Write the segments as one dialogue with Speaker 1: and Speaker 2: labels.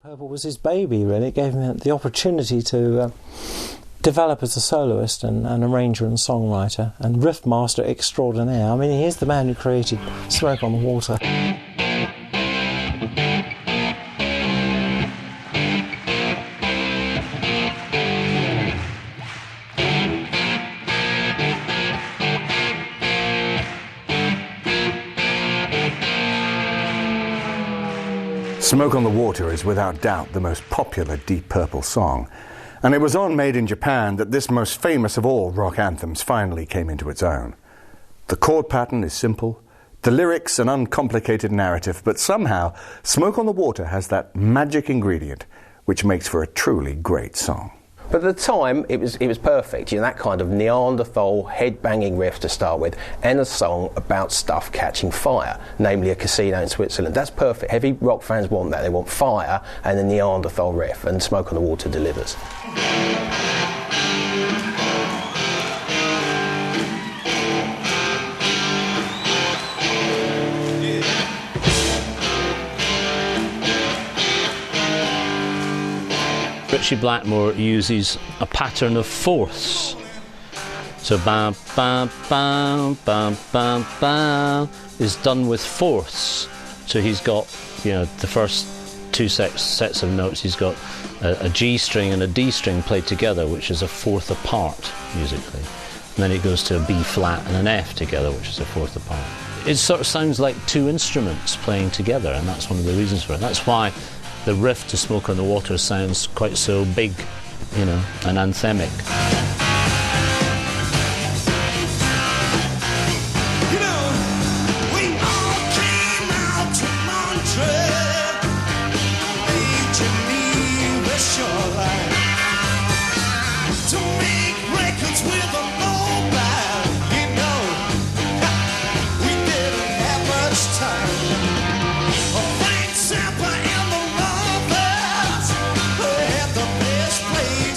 Speaker 1: Purple was his baby, really. It gave him the opportunity to develop as a soloist and arranger and songwriter and riff master extraordinaire. I mean, he's the man who created Smoke on the Water.
Speaker 2: Smoke on the Water is without doubt the most popular Deep Purple song, and it was on Made in Japan that this most famous of all rock anthems finally came into its own. The chord pattern is simple, the lyrics an uncomplicated narrative, but somehow Smoke on the Water has that magic ingredient which makes for a truly great song.
Speaker 3: But at the time, it was perfect, you know, that kind of Neanderthal head-banging riff to start with, and a song about stuff catching fire, namely a casino in Switzerland. That's perfect. Heavy rock fans want that. They want fire and a Neanderthal riff, and Smoke on the Water delivers.
Speaker 4: Ritchie Blackmore uses a pattern of fourths. So bam, bam, bam, bam, bam, bam is done with fourths. So he's got, you know, the first two sets of notes, he's got a G string and a D string played together, which is a fourth apart musically. And then it goes to a B flat and an F together, which is a fourth apart. It sort of sounds like two instruments playing together, and that's one of the reasons for it. That's why the riff to Smoke on the Water sounds quite so big, you know, and anthemic.
Speaker 5: You know, we all came out to Montreal, Geneva shoreline, to make records with a mobile. You know, we didn't have much time.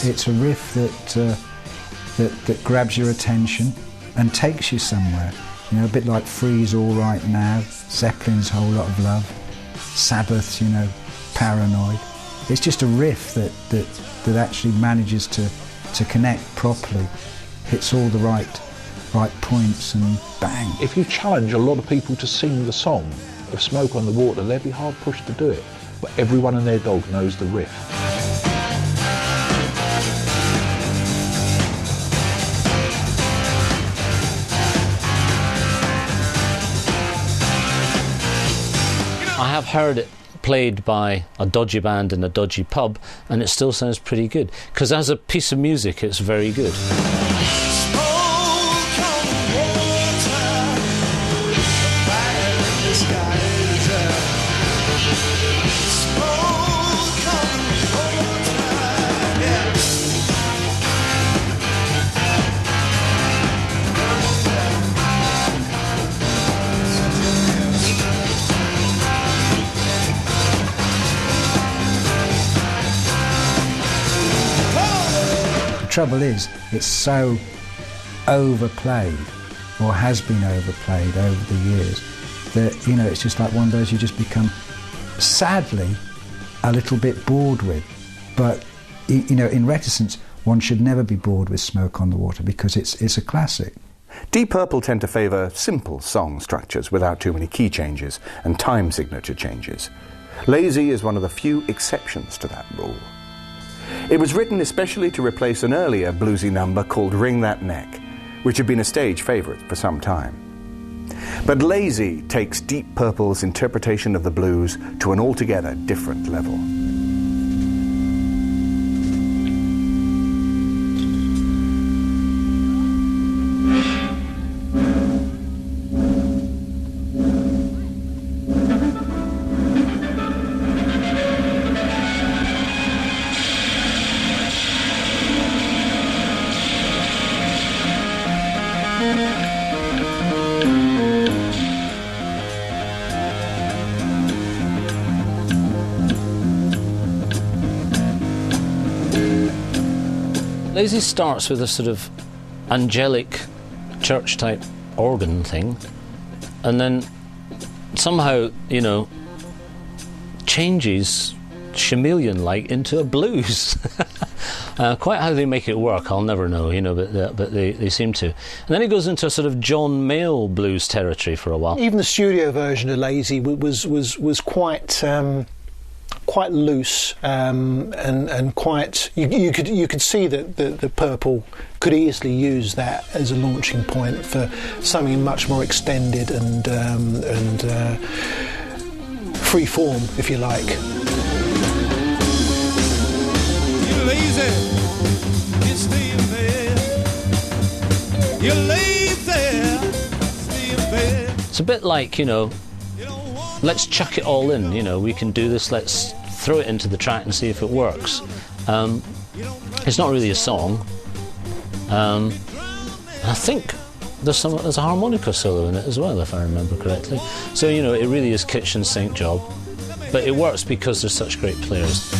Speaker 6: It's a riff that grabs your attention and takes you somewhere. You know, a bit like Freeze All Right Now, Zeppelin's Whole Lot of Love, Sabbath's, you know, Paranoid. It's just a riff that actually manages to connect properly, hits all the right points, and bang.
Speaker 7: If you challenge a lot of people to sing the song of Smoke on the Water, they'd be hard pushed to do it. But everyone and their dog knows the riff.
Speaker 4: I have heard it played by a dodgy band in a dodgy pub, and it still sounds pretty good, because as a piece of music it's very good.
Speaker 6: The trouble is, it's so overplayed, or has been overplayed over the years, that, you know, it's just like one of those you just become, sadly, a little bit bored with. But, you know, in Reticence, one should never be bored with Smoke on the Water, because it's a classic.
Speaker 2: Deep Purple tend to favour simple song structures without too many key changes and time signature changes. Lazy is one of the few exceptions to that rule. It was written especially to replace an earlier bluesy number called Ring That Neck, which had been a stage favourite for some time. But Lazy takes Deep Purple's interpretation of the blues to an altogether different level.
Speaker 4: Lazy starts with a sort of angelic church-type organ thing, and then somehow, you know, changes chameleon-like into a blues. Quite how they make it work, I'll never know, you know, but they seem to. And then he goes into a sort of John Mayall blues territory for a while.
Speaker 8: Even the studio version of Lazy was quite loose and quite. You could see that the Purple could easily use that as a launching point for something much more extended and free form, if you like.
Speaker 5: You're lazy, you're staying there. You're lazy, stay in bed.
Speaker 4: It's a bit like, you know, let's chuck it all in, you know, we can do this, let's throw it into the track and see if it works. It's not really a song. I think there's a harmonica solo in it as well, if I remember correctly. So, you know, it really is kitchen sink job, but it works because there's such great players.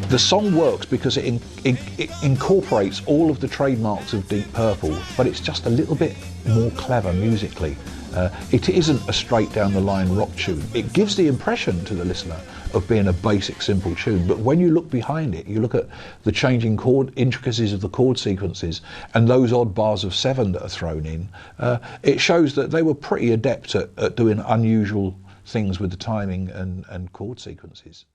Speaker 7: The song works because it incorporates all of the trademarks of Deep Purple, but it's just a little bit more clever musically. It isn't a straight down the line rock tune. It gives the impression to the listener of being a basic simple tune, but when you look behind it, you look at the changing chord intricacies of the chord sequences and those odd bars of 7 that are thrown in, it shows that they were pretty adept at doing unusual things with the timing and chord sequences.